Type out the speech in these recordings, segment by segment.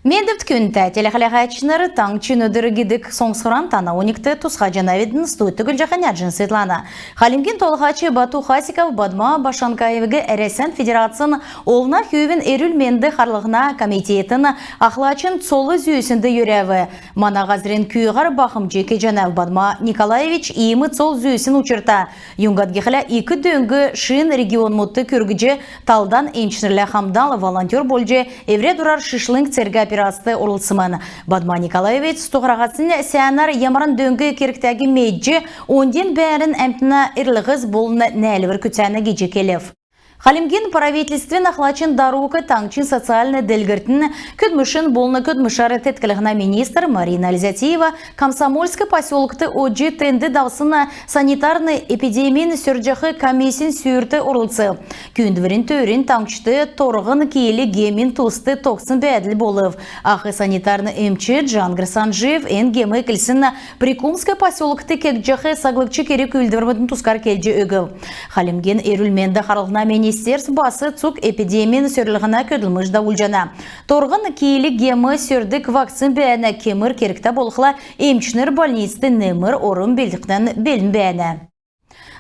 Медіп түкінті телехалағачынары таңчын өдірігідік соңсыран тана уникті тұсқа жанавидін стуйты гүлжақаня жын сетланы. Халимген толғачы Бату Хасиков Бадма Башанкаевығы әресен федерациян олна хүйвін әрілменді қарлығына комитетін ақлачын цолы зүйісінді юрәві. Манағазырен күйіғар бақымжы кежанав Бадма Николаевич иімі цол зүйісін учырта. Юнгадгихіля 2 дөңгі шын регион мұтты көргіже талдан еншінерлі хамдал волонтер болжы евре дұрар шышлың церга операции орылсымын. Бадма Николаевич стуғырағасын сәнар ямаран дөңгі керіктәгі мейджі онден бәрін әмтіна ірліғіз болыны нәлівір күтәні геже келев. Халимген правительствен ахлачин дарука таңчин социальный дельгертін көдмішін болны көдмішары теткілігіна министр Марина Альзятиева Комсомольскі поселокты оджи тенді даусына санитарный эпидемияны сөрджақы комиссин сүйірті орылсы. Күндіверін төрін таңчты торғын кейлі гемин тусты тоқсын бәділ болыв. Ақы санитарный эмчі Джангр Санжиев ен гемі кілсін Прикумскі поселокты кекджақы саглықчы керек үлдірметін тускар келджі өгіл. Халимген ерілменді қарылғына Министерств басы цук эпидемияны сөрлігіна көділміш да ұлжана. Торғын кейлі гемі сөрдік вакцин бәйіні кемір керікті болықла емчінер больницты немір орын белдіктен белін бәйіні.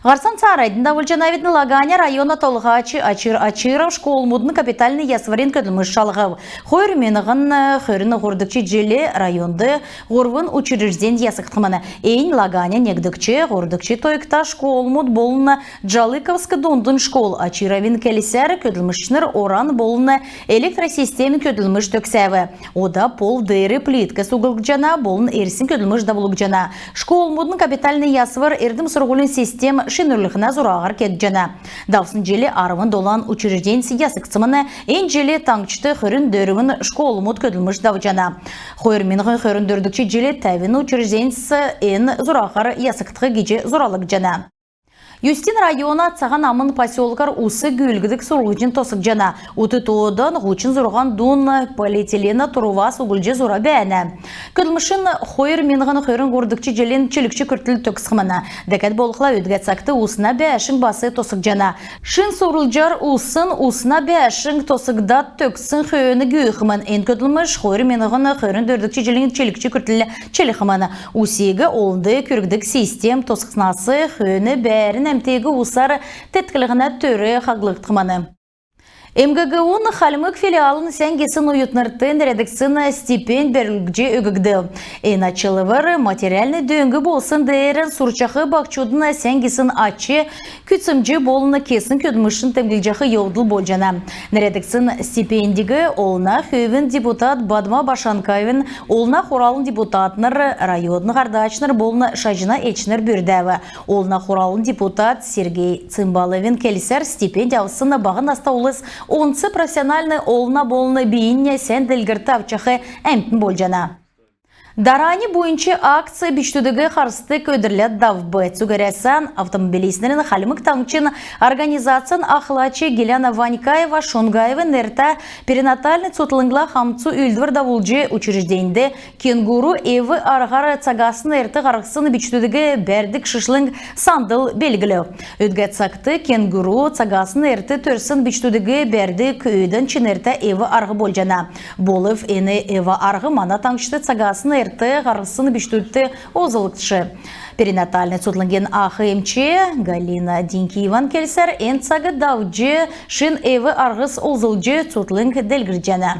Гарсан Царайдында Вульчанавидны Лаганя района толғачы Ачиров школ мудны капитальный ясварин көділміш шалғав. Хойр меніғын хөріні ғордықчы желі районды ғорвын учрежден ясықтыманы. Эйн Лаганя негдікчі ғордықчы тойықта школ муд болыны Джалыковскі дондын школ Ачировин келісер көділмішнір оран болыны электросистемін көділміш төксәві. Ода пол дәрі плитка суғылғжана болын ерсін көділміш давылғжана. Школ мудны капитальный ясвар ердім сұрғылын систем шинүрлігіна зұрағар кекджана. Даусын желі арывын долан учрежден сиясықсымыны ен желі таңчты хөрін дөрігін школ мұд көділміш давыжана. Хойырменіғын хөрін дөрдікчі желі тәвін учрежденсі ен зұрағар ясықтығы геже зұралық жана. Юстин района цаған амын поселкар усы гүлгідік сұрғыжын тосық жана. Уты тоғыдан ғучин зұрған дун полиэтилена тұрува сұғылжы зұра бәйіні. Көділмішін хойыр меніғын хойрын ғордықчы желен чілікші күртілі төксіміні. Дәкәт болықла өдгәт сақты усына бәшін басы тосық жана. Шын сұрылжар усын усына бәшін тосықда төксін хойыны гүйіқімін. Ен көділміш хойыр меніғын хойрын дөрдікчі желен чілікші күртілі чіліқіміні. Усегі олынды күргідік систем тосықснасы хойыны бәрін әмтегі ұсар тәткілігіна төрі қағылықтыманы. МГГУ-ны халмык филиалын сәңгесін уютныртын редакциян стипендия берілгже өгігді. Эйначылывыр материальный дөңгі болсын дәрін сұрчақы бақчудын сәңгесін ачы күтсімжі болыны кесін көдмішін тәмгілжақы еудыл болжана. Редакциян стипендигі олна хөвін депутат Бадма Башанкаевын олна хоралын депутатныр районны ғардачныр болыны шажына әчінір бүрдәві. Олна хоралын депутат Сергей Цымбаловын келісер стипендиясыны бағын астаулыз онсы профессиональный олна болны бейінне сән ділгірті авчақы әмтін болжана. Дарани бойынчы акция биштудығы қарысты көдірлет давбы. Цугарясан автомобилистерін халимык таңчын организациян ақлачы Геляна Ванькаева Шонгаева нерта перинатальный цутлыңгла хамцу үлдвір давулжы учреждейінде кенгуру еві арғары цагасын әрті қарықсын биштудығы бәрдік шышлың сандыл белгілі. Өдгәт сақты кенгуру цагасын әрті төрсін биштудығы бәрдік өйдің чынерті еві арғы болжана. Болыв ені еві арғы мана таңшты цагасын ғарғысын біштүлті озылықшы. Перинатальный сутланген АХМЧ Галина Динкиеван келсер энцағы давджы шын еві арғыс озылжы сутланг дәлгірджана.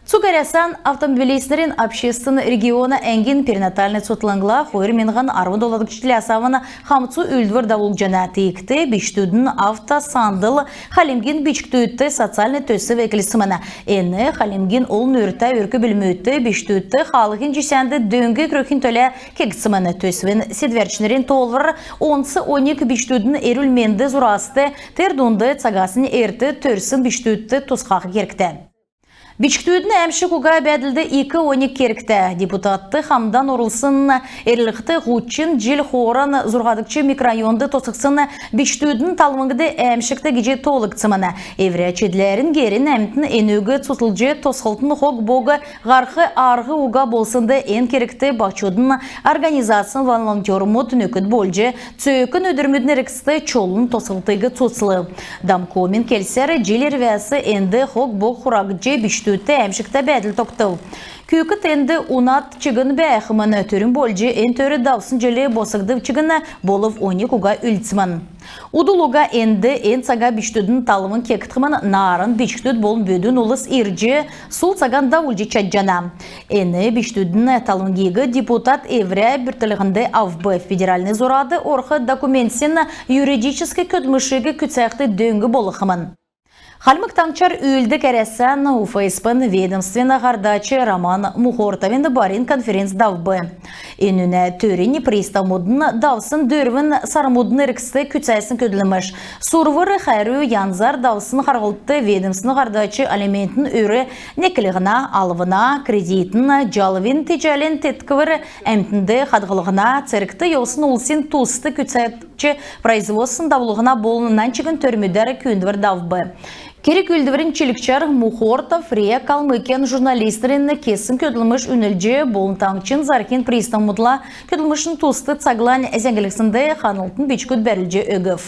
Цугарясан автомобилистерин общественный региона әңген перинатальный сутлангла хойыр менған арвын доладық чтілі асавына хамцу үлдвір давулжана тейікті биштудын автосандыл халимген бичктүйітті социальный төсі векілісіміні. Әні халимген олын өрті өркі білмөйтті биштүйітті халығын жесенді дөңгі крөкін төлі кексіміні төсівін седверчінерін толвыр 10-12 биштүйдің әрілменді зұрасты тердунды цагасын әрті төрсін биштүйітті тосқағы керікті. Бичктүйдің әмші құға бәділді 2-12 керікті. Депутатты хамдан орылсын әрліқті ғучын жел хоран зұрғадықчы микрорайонды тосықсын бичктүйдің талмыңды әмшікті геже толықцымына. Еврячедлерін герін әмтін әнөгі тұтылжы тосқылтын хоқ боғы ғарқы арғы ұға болсынды ән керікті бақчудың организациян волонтер мұт нөкіт болжы цөкін өдірмүдін әрікісті чолын тосқылтығы тұтсылы. Дамкомен келсер желер вәсі әнді хоқ боқ құрағыджы биштүтте әмшікті бәділ тоқтау. Күйкі тенді унат чыгын бәйхімін түрін болжы ен төрі давсын jelе босығды чыгын болып 12-ға үлцімін. Удулуга энди эн сага биштүдүн талымын кектімін нарын биштүд болын бөдүн улыс иржи сул саган давулжи чаджана. Эни биштүдүн талымын гегі депутат Евре біртілігінде АВБ федеральный зорады орхы документсен юридически көтмішігі күтсәқті дөңгі болықымын. Халмык таңчар үйілді кәресен УФСП-н ведомствена ғардачы Роман Мухортовен барин конференц давбы. Енуне төрені приставмудын давсын дөрвін сармудын іріксті күтсәсін көділіміш. Сурвыры қәрі янзар давсын қарғылтты ведомствена ғардачы алиментін өрі некілігіна, алывына, кредитін, жалывин тежален тетківір әмтінді қадғылығына, церкті еусын улсын тусты күтсәтчі производсын давлығына болынынан чығын төрмедері көндівір давбы. Керек үлдіверін челікчар Мухортов, Фрея Калмыкен журналистерін кесін көділміш үнілже болын таңчын заркен приставмудла көділмішін тусты цаглан әзәңгіліксінде қанылтын бечкөт бәрілже өгіф.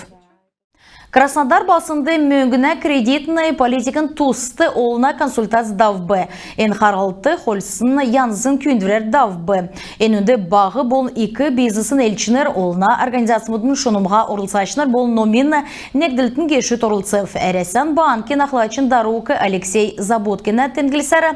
Краснодар басынды мөңгіна кредитный политикын тусты олына консультация давбы. Эн қарғылты холсын янзын күндірер давбы. Эн үнді бағы болын икі бизнесін елчінер олына организациямудың шынымға орылсашынар болын номин негділтін кеші торылцев. Әресен банкен ақлачын даруқы Алексей Заботкина тенгілсәрі.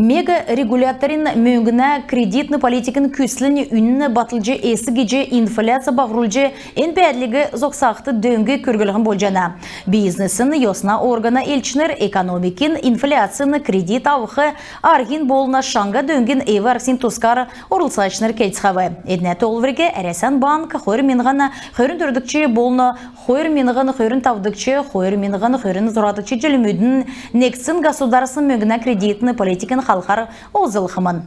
Мега регуляторин мөңгіна кредитный политикын күсліні үніні батылжы есі геже инфляция бағырылжы эн бәдлігі зоқсақты дөңгі көргілігін болжана. Бизнесін йосна органа елчінер экономикин, инфляцияны кредит авықы аргин болына шанға дөңген эві арксин тускар орылсачыныр кетсіғавы. Едіне толвірге әресен банк қойыр менғана қойырын түрдікче болына қойыр менғаны қойырын тавдыкче, қойыр менғаны қойырын зорадыкче жүлімудің нексін государсын мөңгіна кредитны политикін қалқар озылғымын.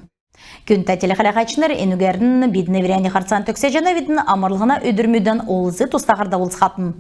Күн тәтелі қалақачыныр енугердің бидіне веряне қарсан төксе жана видін амырлығына өдірмеден олызы тустағырда олыз қапын.